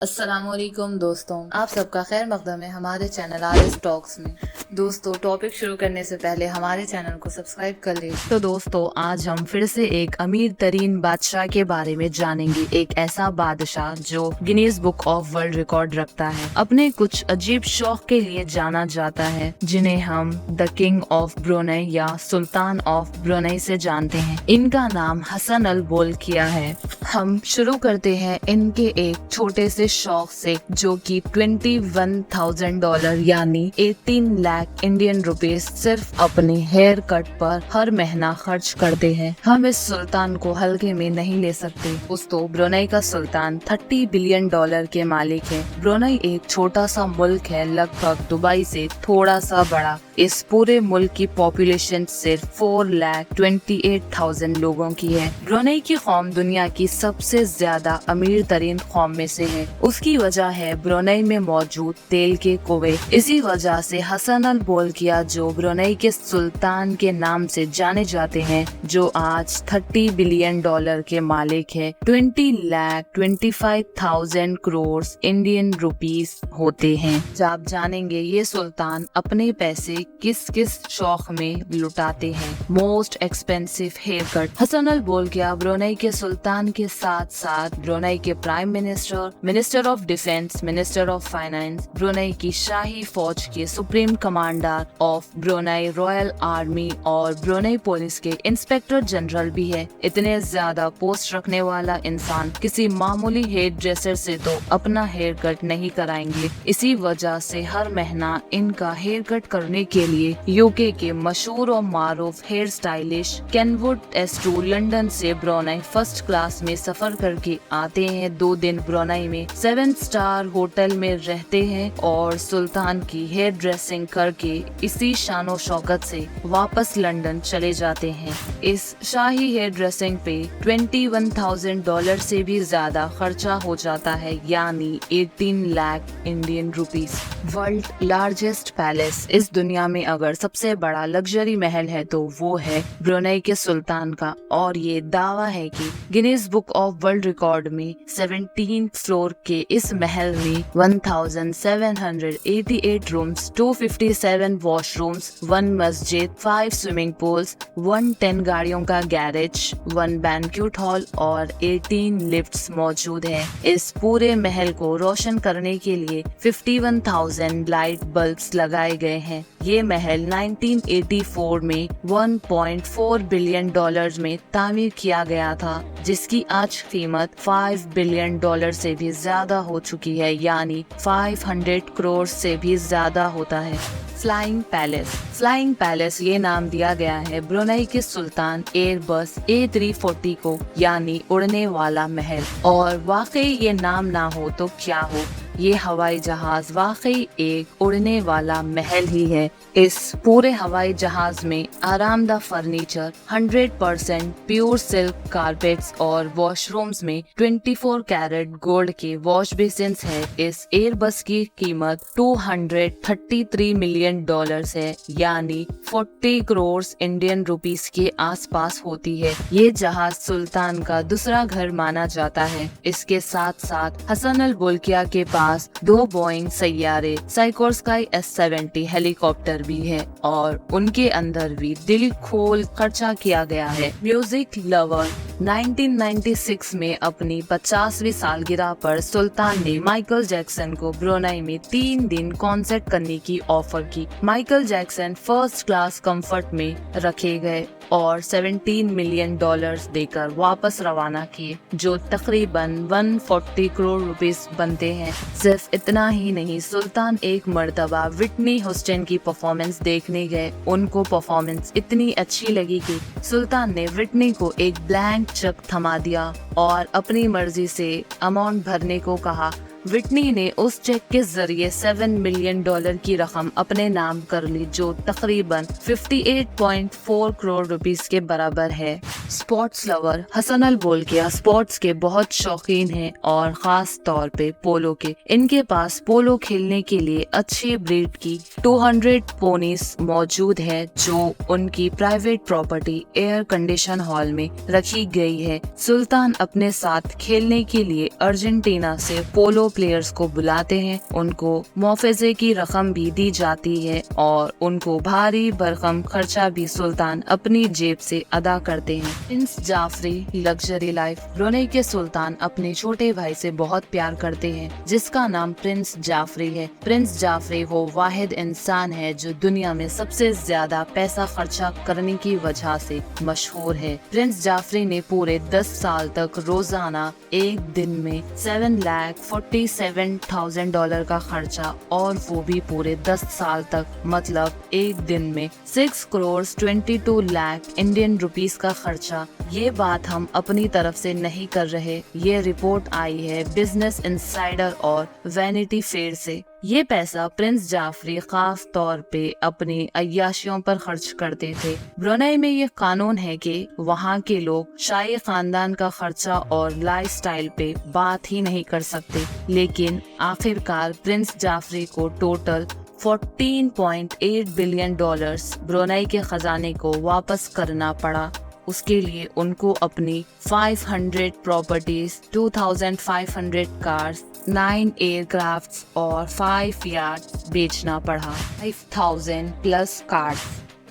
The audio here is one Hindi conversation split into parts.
अस्सलामुअलैकुम दोस्तों, आप सबका खैर मकदम है हमारे चैनल RS टॉक्स में। दोस्तों, टॉपिक शुरू करने से पहले हमारे चैनल को सब्सक्राइब कर लीजिए। तो दोस्तों, आज हम फिर से एक अमीर तरीन बादशाह के बारे में जानेंगे। एक ऐसा बादशाह जो Guinness book of world record रखता है। अपने कुछ अजीब शौक के लिए जाना जाता है, जिन्हें हम द किंग ऑफ ब्रुनेई या सुल्तान ऑफ ब्रुनेई से जानते हैं। इनका नाम हसन अल बोल्किया है। हम शुरू करते हैं इनके एक छोटे से शौक से, जो कि $21,000 यानी 18 लाख इंडियन रुपीस सिर्फ अपने हेयर कट पर हर महीना खर्च करते हैं। हम इस सुल्तान को हल्के में नहीं ले सकते। दोस्तों, ब्रुनेई का सुल्तान $30 बिलियन के मालिक है। ब्रुनेई एक छोटा सा मुल्क है, लगभग दुबई से थोड़ा सा बड़ा। इस पूरे मुल्क की पॉपुलेशन सिर्फ 4,28,000 लोगों की है। ब्रुनेई की कौम दुनिया की सबसे ज्यादा अमीर तरीन कौम में से है। उसकी वजह है ब्रुनेई में मौजूद तेल के कुएं। इसी वजह से हसन अल बोल्किया, जो ब्रुनेई के सुल्तान के नाम से जाने जाते हैं, जो आज $30 बिलियन के मालिक है, 20,25,000 करोड़ इंडियन रुपीस होते हैं। जब आप जानेंगे ये सुल्तान अपने पैसे किस किस शौक में लुटाते हैं। Most expensive haircut. Hassanal Bolkiah Brunei के सुल्तान के साथ साथ ब्रुनेई के prime minister, minister of defence, minister of finance, Brunei की शाही फौज के supreme commander of Brunei Royal Army और ब्रुनेई पुलिस के इंस्पेक्टर जनरल भी है। इतने ज्यादा पोस्ट रखने वाला इंसान किसी मामूली हेयर ड्रेसर से तो अपना हेयर कट नहीं कराएंगे। इसी वजह से हर महीना इनका हेयर कट करने के लिए यूके के मशहूर और मारूफ हेयर स्टाइलिश केनवुड एस्टू लंदन से ब्रुनेई फर्स्ट क्लास में सफर करके आते हैं। 2 दिन ब्रुनेई में 7 स्टार होटल में रहते हैं और सुल्तान की हेयर ड्रेसिंग करके इसी शानो शौकत से वापस लंदन चले जाते हैं। इस शाही हेयर ड्रेसिंग पे $21,000 से भी ज्यादा खर्चा हो जाता है, यानी 18 lakh Indian rupees. World largest palace. इस दुनिया में अगर सबसे बड़ा लग्जरी महल है तो वो है ब्रुनेई के सुल्तान का, और ये दावा है कि Guinness book of world record में 17 फ्लोर के इस महल में 1788 रूम्स, 257 वॉशरूम्स, 1 मस्जिद, 5 स्विमिंग पूल्स, 110 गाड़ियों का गैरेज, 1 बैंक्वेट हॉल और 18 लिफ्ट्स मौजूद हैं। इस पूरे महल को रोशन करने के लिए 51,000 लाइट बल्ब्स लगाए गए हैं। ये महल 1984 में $1.4 बिलियन में तामीर किया गया था, जिसकी आज कीमत $5 बिलियन से भी ज्यादा हो चुकी है, यानी 500 करोड़ से भी ज्यादा होता है। Flying palace. फ्लाइंग पैलेस ये नाम दिया गया है ब्रुनेई के सुल्तान एयरबस A340 को, यानी उड़ने वाला महल। और वाकई ये नाम ना हो तो क्या हो, ये हवाई जहाज वाकई एक उड़ने वाला महल ही है। इस पूरे हवाई जहाज में आरामदाह फर्नीचर, 100% प्योर सिल्क कारपेट्स और वॉशरूम्स में 24 कैरेट गोल्ड के वॉश बेसिन्स है। इस एयरबस की कीमत $233 मिलियन है, यानी 40 करोड़ इंडियन रुपीस के आसपास होती है। ये जहाज सुल्तान का दूसरा घर माना जाता है। इसके साथ साथ हसन अल बोल्किया के पास 2 बोइंग सैयारे साइकोस्काई S-70 हेलीकॉप्टर भी है, और उनके अंदर भी दिल खोल खर्चा किया गया है। Music lover. 1996 में अपनी 50वीं सालगिरह पर सुल्तान ने माइकल जैक्सन को ब्रुनेई में 3 दिन कॉन्सर्ट करने की ऑफर की। Michael Jackson first class comfort में रखे गए और $17 मिलियन देकर वापस रवाना किए, जो तकरीबन 140 करोड़ रुपीस बनते हैं। सिर्फ इतना ही नहीं, सुल्तान एक मर्तबा व्हिटनी ह्यूस्टन की परफॉर्मेंस देखने गए। उनको परफॉर्मेंस इतनी अच्छी लगी कि सुल्तान ने व्हिटनी को एक ब्लैंक चेक थमा दिया और अपनी मर्जी से अमाउंट भरने को कहा। व्हिटनी ने उस चेक के जरिए $7 मिलियन की रकम अपने नाम कर ली, जो तकरीबन 58.4 करोड़ रुपीस के बराबर है। Sports lover. Hassanal Bolkiah sports के बहुत शौकीन हैं, और खास तौर पे पोलो के। इनके पास पोलो खेलने के लिए अच्छी ब्रीड की 200 पोनीस मौजूद है, जो उनकी private property air condition hall में रखी गई है। सुल्तान अपने साथ खेलने के लिए अर्जेंटीना से पोलो प्लेयर्स को बुलाते हैं, उनको मुआवजे की रकम भी दी जाती है और उनको भारी भरकम खर्चा भी सुल्तान अपनी जेब से अदा करते हैं। Prince Jefri luxury life. Brunei के सुल्तान अपने छोटे भाई से बहुत प्यार करते हैं जिसका नाम प्रिंस जाफरी है। प्रिंस जाफरी वो वाहिद इंसान है जो दुनिया में सबसे ज्यादा पैसा खर्चा करने की वजह से मशहूर है। प्रिंस जाफरी ने पूरे 10 साल तक रोजाना एक दिन में $7,47,000 का खर्चा, और वो भी पूरे 10 साल तक, मतलब एक दिन में 6 करोड़ 22 लाख इंडियन रुपीस का खर्चा। ये बात हम अपनी तरफ से नहीं कर रहे, ये रिपोर्ट आई है बिजनेस इनसाइडर और वैनिटी फेयर से। ये पैसा प्रिंस जाफरी खास तौर पे अपनी अय्याशियों पर खर्च करते थे। ब्रुनेई में ये कानून है कि वहाँ के लोग शाही खानदान का खर्चा और लाइफस्टाइल पे बात ही नहीं कर सकते, लेकिन आखिरकार प्रिंस जाफरी को टोटल $14.8 बिलियन ब्रुनेई के खजाने को वापस करना पड़ा। उसके लिए उनको अपनी 500 प्रॉपर्टीज, 2500 कार्स, 9 एयरक्राफ्ट्स और 5 यार्ड्स बेचना पड़ा। 5000 प्लस कार्स।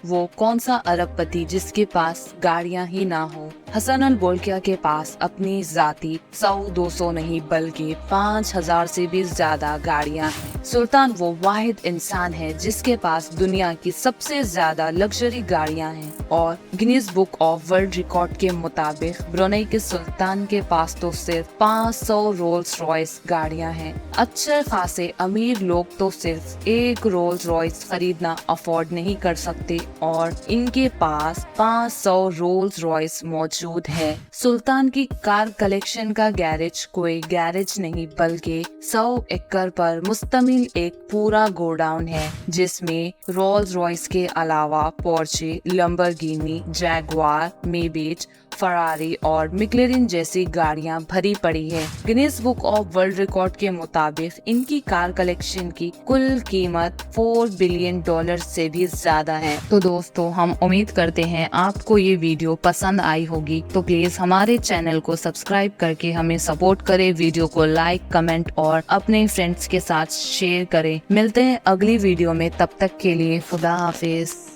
वो कौन सा अरबपति जिसके पास गाड़ियां ही ना हो। हसन अल बोल्किया के पास अपनी जाती 100-200 नहीं बल्कि 5000 से भी ज्यादा गाड़ियां हैं। सुल्तान वो वाहिद इंसान है जिसके पास दुनिया की सबसे ज्यादा लग्जरी गाड़ियां हैं, और Guinness book of world record के मुताबिक ब्रुनेई के सुल्तान के पास तो सिर्फ 500 रोल्स रॉयस गाड़ियां हैं। अच्छे खासे अमीर लोग तो सिर्फ एक रोल्स रॉयस खरीदना अफोर्ड नहीं कर सकते, और इनके पास 500 रोल्स रॉयस मौजूद है। सुल्तान की कार कलेक्शन का गैरेज कोई गैरेज नहीं बल्कि 100 एकड़ पर मुश्तमिल एक पूरा गोडाउन है जिसमें रोल्स रॉयस के अलावा पोर्चे, लंबरगिनी, जैगुआर, मेबेच, फरारी और मैक्लेरेन जैसी गाड़ियां भरी पड़ी है। Guinness book of world record के मुताबिक इनकी कार कलेक्शन की कुल कीमत $4 बिलियन से भी ज्यादा है। तो दोस्तों, हम उम्मीद करते हैं आपको ये वीडियो पसंद आई होगी, तो प्लीज हमारे चैनल को सब्सक्राइब करके हमें सपोर्ट करें। वीडियो को लाइक, कमेंट और अपने फ्रेंड्स के साथ शेयर करें। मिलते हैं अगली वीडियो में, तब तक के लिए खुदा हाफिज।